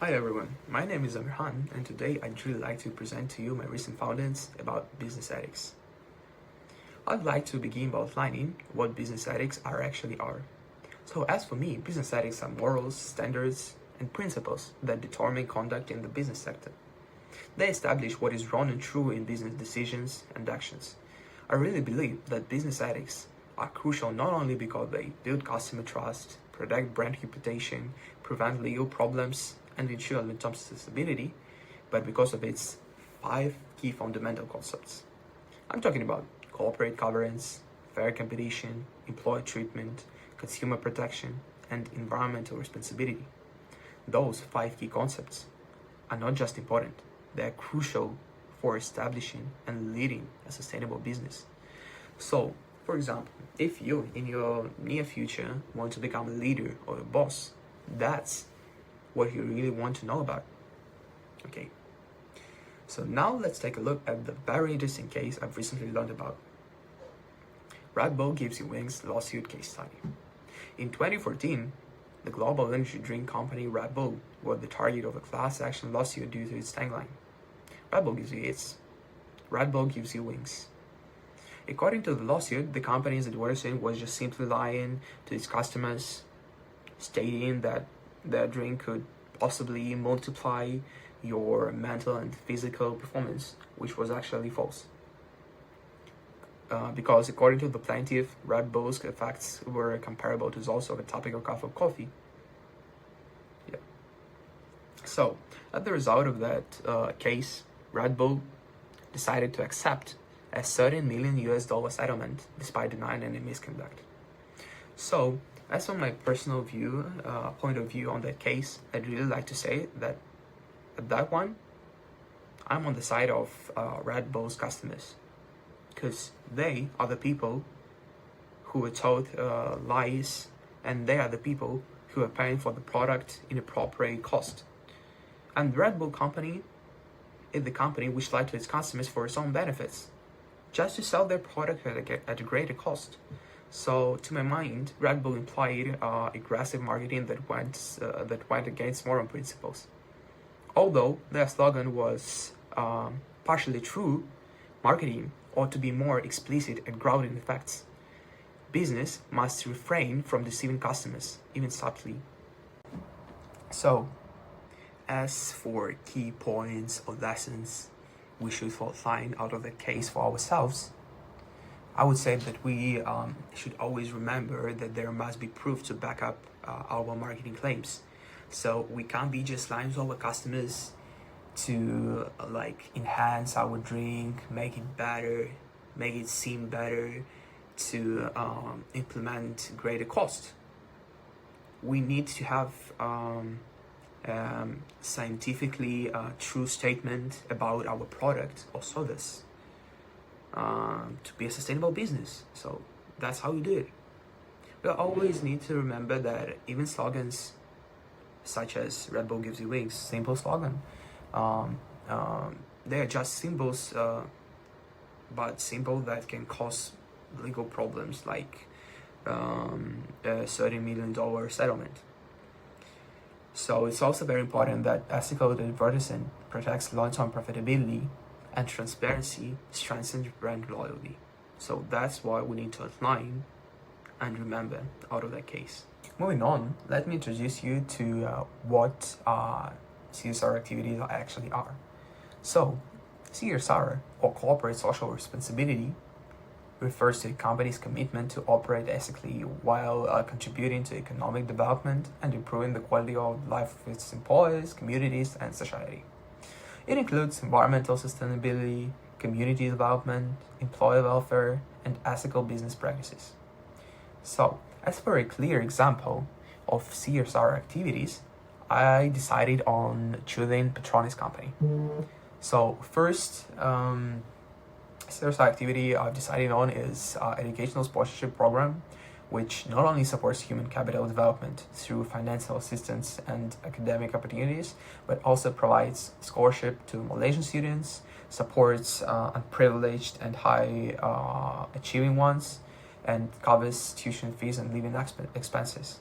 Hi everyone, my name is Amirkhan and today I'd really like to present to you my recent findings about business ethics. I'd like to begin by outlining what business ethics actually are. So as for me, business ethics are morals, standards, and principles that determine conduct in the business sector. They establish what is wrong and true in business decisions and actions. I really believe that business ethics are crucial not only because they build customer trust, protect brand reputation, prevent legal problems, and ensure long-term sustainability, but because of its 5 key fundamental concepts. I'm talking about corporate governance, fair competition, employee treatment, consumer protection, and environmental responsibility. Those 5 key concepts are not just important, they are crucial for establishing and leading a sustainable business. So, for example, if you in your near future want to become a leader or a boss, that's what you really want to know about. Okay, so now let's take a look at the very interesting case I've recently learned about. Red Bull gives you wings lawsuit case study. In 2014, the global energy drink company Red Bull was the target of a class action lawsuit due to its tagline, Red Bull gives you its, Red Bull gives you wings. According to the lawsuit, the company's advertising was just simply lying to its customers, stating that the drink could possibly multiply your mental and physical performance, which was actually false. Because according to the plaintiff, Red Bull's effects were comparable to those of a topical cup of coffee. Yeah. So, as the result of that case, Red Bull decided to accept a $13 million settlement despite denying any misconduct. So, as for my personal point of view on that case, I'd really like to say that at that one, I'm on the side of Red Bull's customers, because they are the people who were told lies, and they are the people who are paying for the product in appropriate cost. And the Red Bull company is the company which lied to its customers for its own benefits, just to sell their product at a greater cost. So, to my mind, Red Bull implied aggressive marketing that went against moral principles. Although their slogan was partially true, marketing ought to be more explicit and grounded in facts. Business must refrain from deceiving customers, even subtly. So, as for key points or lessons we should find out of the case for ourselves, I would say that we should always remember that there must be proof to back up our marketing claims. So we can't be just lying to our customers to enhance our drink, make it better, make it seem better, to implement greater cost. We need to have scientifically true statement about our product or service to be a sustainable business. So that's how you do it. We always need to remember that even slogans such as Red Bull gives you wings, simple slogan, they are just symbols, but simple that can cause legal problems like a $30 million settlement. So it's also very important that ethical advertising protects long-term profitability, and transparency strengthens brand loyalty. So that's why we need to outline and remember out of that case. Moving on, let me introduce you to what CSR activities actually are. So, CSR, or corporate social responsibility, refers to a company's commitment to operate ethically while contributing to economic development and improving the quality of life of its employees, communities, and society. It includes environmental sustainability, community development, employee welfare, and ethical business practices. So, as for a clear example of CSR activities, I decided on choosing Petronis company. So first, CSR activity I've decided on is educational sponsorship program, which not only supports human capital development through financial assistance and academic opportunities, but also provides scholarship to Malaysian students, supports unprivileged and high achieving ones, and covers tuition fees and living expenses.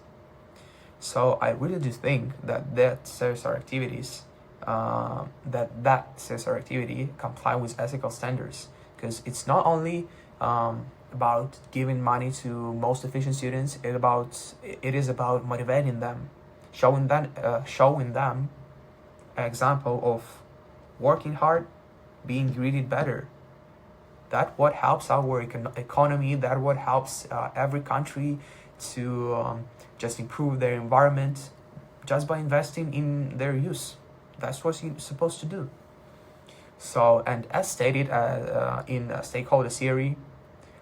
So I really do think that CSR activities, that CSR activity comply with ethical standards, because it's not only about giving money to most efficient students. It is about motivating them, showing them an example of working hard, being greeted better. That what helps our economy. That what helps every country to just improve their environment just by investing in their use. That's what you're supposed to do. So, and as stated in stakeholder theory,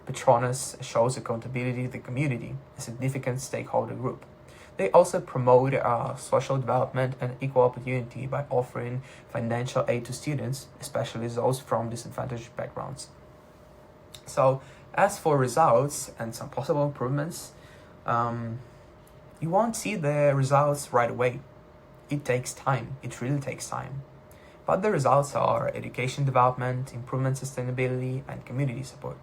Petronas shows accountability to the community, a significant stakeholder group. They also promote social development and equal opportunity by offering financial aid to students, especially those from disadvantaged backgrounds. So, as for results and some possible improvements, you won't see the results right away. It takes time. It really takes time. But the results are education development, improvement sustainability, and community support.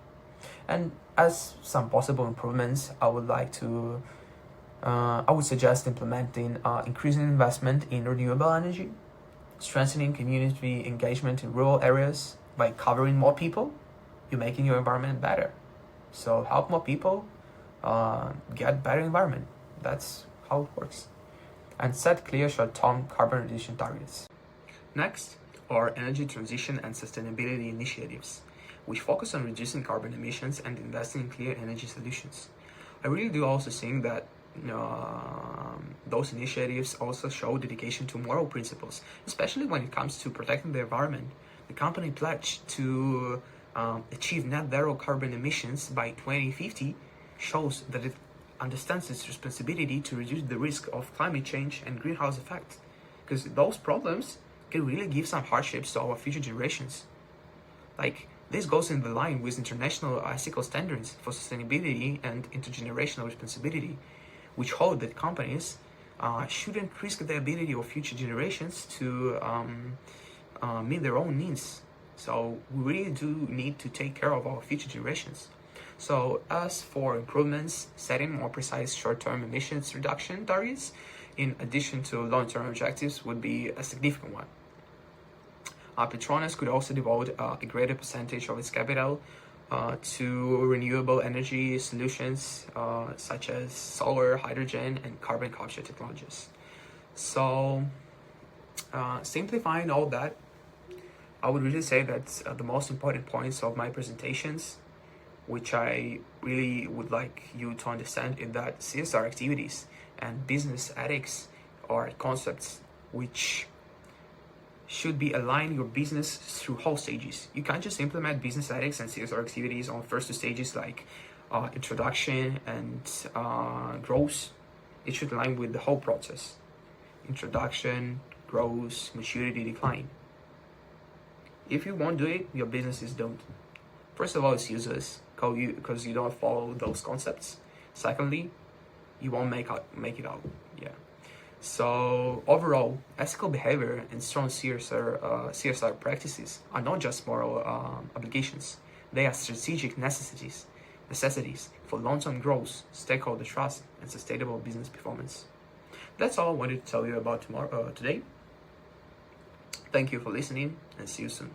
And as some possible improvements, I would suggest implementing increasing investment in renewable energy, strengthening community engagement in rural areas by covering more people. You're making your environment better. So help more people get better environment. That's how it works. And set clear short-term carbon reduction targets. Next are energy transition and sustainability initiatives, which focus on reducing carbon emissions and investing in clear energy solutions. I really do also think that those initiatives also show dedication to moral principles, especially when it comes to protecting the environment. The company pledged to achieve net zero carbon emissions by 2050 shows that it understands its responsibility to reduce the risk of climate change and greenhouse effects, because those problems can really give some hardships to our future generations. Like, this goes in the line with international ethical standards for sustainability and intergenerational responsibility, which hold that companies shouldn't risk the ability of future generations to meet their own needs. So we really do need to take care of our future generations. So as for improvements, setting more precise short-term emissions reduction targets in addition to long-term objectives would be a significant one. Petronas could also devote a greater percentage of its capital to renewable energy solutions such as solar, hydrogen, and carbon capture technologies. So, simplifying all that, I would really say that the most important points of my presentations, which I really would like you to understand, is that CSR activities and business ethics are concepts which should be align your business through whole stages. You can't just implement business ethics and CSR activities on first two stages like introduction and growth. It should align with the whole process: introduction, growth, maturity, decline. If you won't do it, your business is doomed. First of all, it's useless because you don't follow those concepts. Secondly, you won't make it out. Yeah. So overall, ethical behavior and strong CSR practices are not just moral obligations. They are strategic necessities for long-term growth, stakeholder trust, and sustainable business performance. That's all I wanted to tell you about today. Thank you for listening, and see you soon.